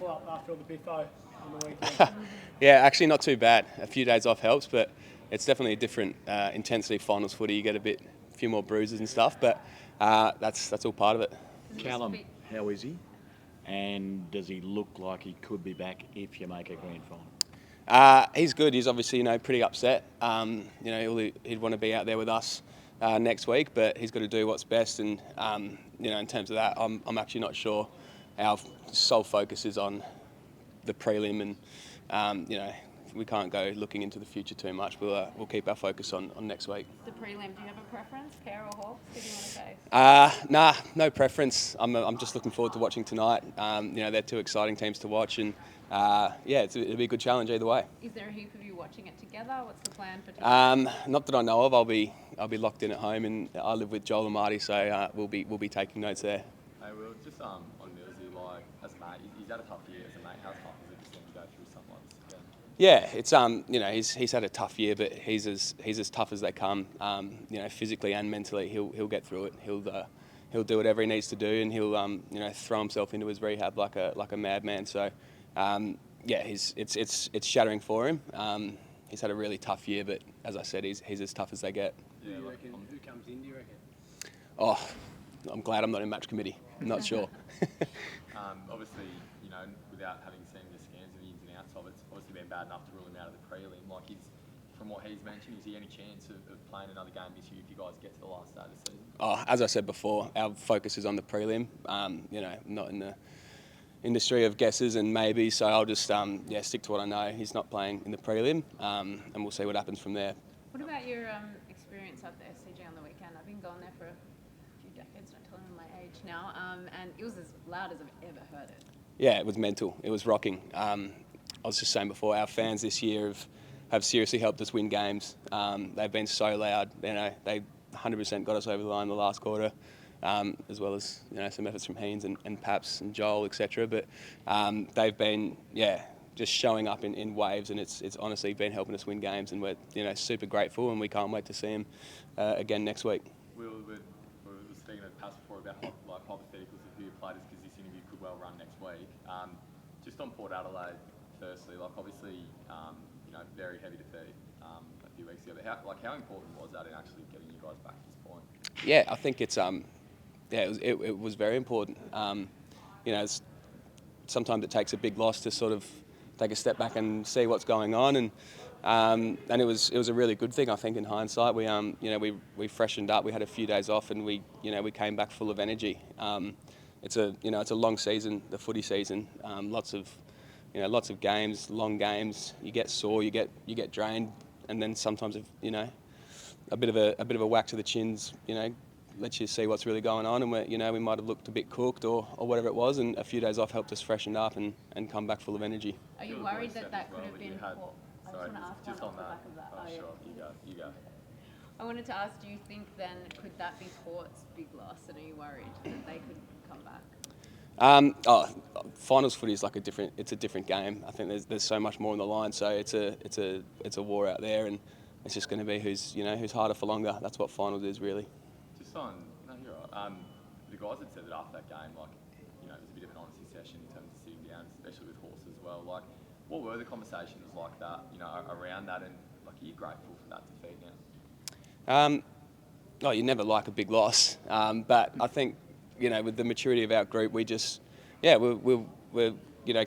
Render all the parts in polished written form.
pull up after all the biffo on the weekend? Yeah, actually not too bad. A few days off helps, but it's definitely a different intensity finals footy. You get a few more bruises and stuff, but that's all part of it. Callum, how is he? And does he look like he could be back if you make a grand final? He's good. He's obviously pretty upset. He'd want to be out there with us next week, but he's got to do what's best. And in terms of that, I'm actually not sure. Our sole focus is on the prelim, and we can't go looking into the future too much. We'll keep our focus on next week. The prelim, do you have a preference, Care or Hawks? Who do you want to face? Nah, no preference. I'm just looking forward to watching tonight. They're two exciting teams to watch, and it'll be a good challenge either way. Is there a heap of you watching it together? What's the plan for tonight? Not that I know of. I'll be locked in at home, and I live with Joel and Marty, so we'll be taking notes there. Hey Will, just on Millsy, like as a mate, he's had a tough year as a mate. How tough is it just to go through something like this again? Yeah, it's he's had a tough year, but he's as tough as they come. Physically and mentally, he'll get through it. He'll do whatever he needs to do, and he'll throw himself into his rehab like a madman. So it's shattering for him. He's had a really tough year, but as I said, he's as tough as they get. Yeah, who comes in, do you reckon? Oh, I'm glad I'm not in match committee. I'm not sure. Obviously, without having seen the scans and the ins and outs of it, it's obviously been bad enough to rule him out of the prelim. Like, from what he's mentioned, is he any chance of playing another game this year if you guys get to the last day of the season? Oh, as I said before, our focus is on the prelim. Not in the industry of guesses and maybe. So I'll just stick to what I know. He's not playing in the prelim, and we'll see what happens from there. What about your experience at the SCG on the weekend? I've been going there for a few decades, not telling them my age now, and it was as loud as I've ever heard it. Yeah, it was mental. It was rocking. I was just saying before, our fans this year have seriously helped us win games. They've been so loud. They 100% got us over the line in the last quarter, as well as some efforts from Haynes and Paps and Joel, etc. But they've been just showing up in waves, and it's honestly been helping us win games, and we're super grateful, and we can't wait to see him again next week. We were speaking of Paps before about like hypotheticals of who you played as, because this interview could well run next week. Just on Port Adelaide, firstly, like obviously, very heavy defeat a few weeks ago. But how important was that in actually getting you guys back to this point? Yeah, I think it's it was very important. Sometimes it takes a big loss to sort of take a step back and see what's going on, and it was a really good thing, I think, in hindsight. We freshened up. We had a few days off, and we came back full of energy. It's a long season, the footy season. Lots of games, long games. You get sore, you get drained, and then sometimes a bit of a whack to the chins, lets you see what's really going on, and we might have looked a bit cooked or whatever it was, and a few days off helped us freshen up and come back full of energy. Are you worried that could have been Port? I just want to ask just one on off the that. back of that. Oh, sure, you go. I wanted to ask, do you think then, could that be Port's big loss, and are you worried that they could come back? Finals footy is it's a different game. I think there's so much more on the line, so it's a war out there, and it's just going to be who's harder for longer. That's what finals is really. Just on, no, you're right. The guys had said that after that game, it was a bit of an honesty session in terms of sitting down, especially with Horse as well. Like, what were the conversations like that, around that, and are you grateful for that defeat now? You never like a big loss, but I think with the maturity of our group, we just we're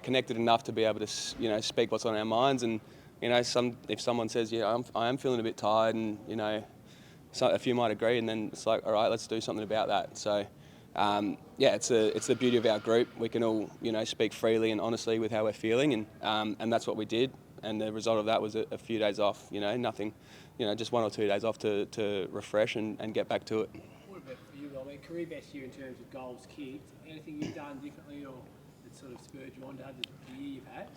connected enough to be able to speak what's on our minds, and if someone says I am feeling a bit tired, and a few might agree, and then it's like, all right, let's do something about that. So it's the beauty of our group. We can all speak freely and honestly with how we're feeling, and that's what we did. And the result of that was a few days off. Nothing, just 1 or 2 days off to refresh and get back to it. What about for you, Will? Career best year in terms of goals kicked. Anything you've done differently, or that sort of spurred you on to have the year you've had?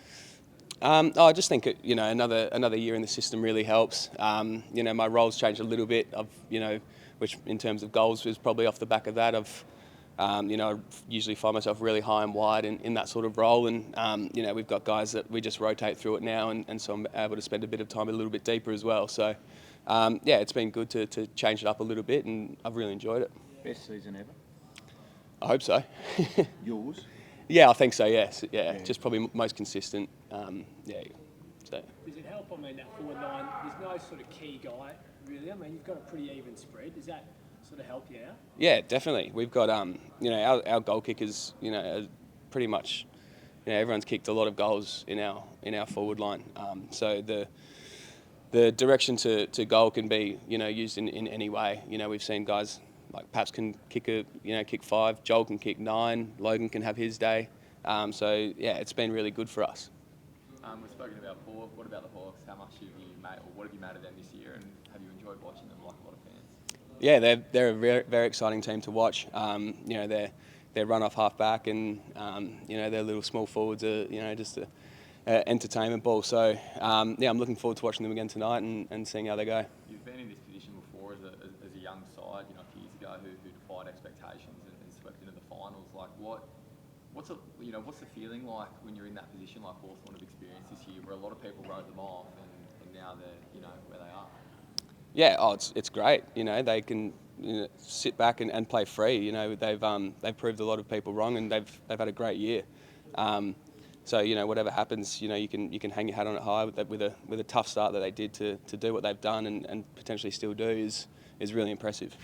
I just think another year in the system really helps. My role's changed a little bit. Which in terms of goals was probably off the back of that. I usually find myself really high and wide in that sort of role, and we've got guys that we just rotate through it now, and so I'm able to spend a bit of time a little bit deeper as well. So it's been good to change it up a little bit, and I've really enjoyed it. Best season ever? I hope so. Yours? Yeah, I think so. Yes, yeah, just probably most consistent. Yeah, so. Does it help? I mean, that forward line, there's no sort of key guy, really. I mean, you've got a pretty even spread. Does that sort of help you out? Yeah, definitely. We've got our goal kickers, are pretty much, everyone's kicked a lot of goals in our forward line. So the direction to goal can be used in any way. We've seen guys like Paps can kick 5, Joel can kick 9, Logan can have his day. So yeah, it's been really good for us. We've spoken about Hawk. What about the Hawks? How much have you made, or what have you made of them this year, and have you enjoyed watching them like a lot of fans? Yeah, they're a very, very exciting team to watch. Their run-off half-back and their little small forwards are just a entertainment ball. So I'm looking forward to watching them again tonight and seeing how they go. You've been in this position before as a young side, a few years ago, who defied expectations and swept into the finals. Like what's the feeling like when you're in that position, like Hawthorn have experienced this year, where a lot of people wrote them off and now they're where they are? Yeah, it's great. They can sit back and play free. They've proved a lot of people wrong, and they've had a great year. So whatever happens, you can hang your hat on it high with a tough start that they did to do what they've done and potentially still do is really impressive.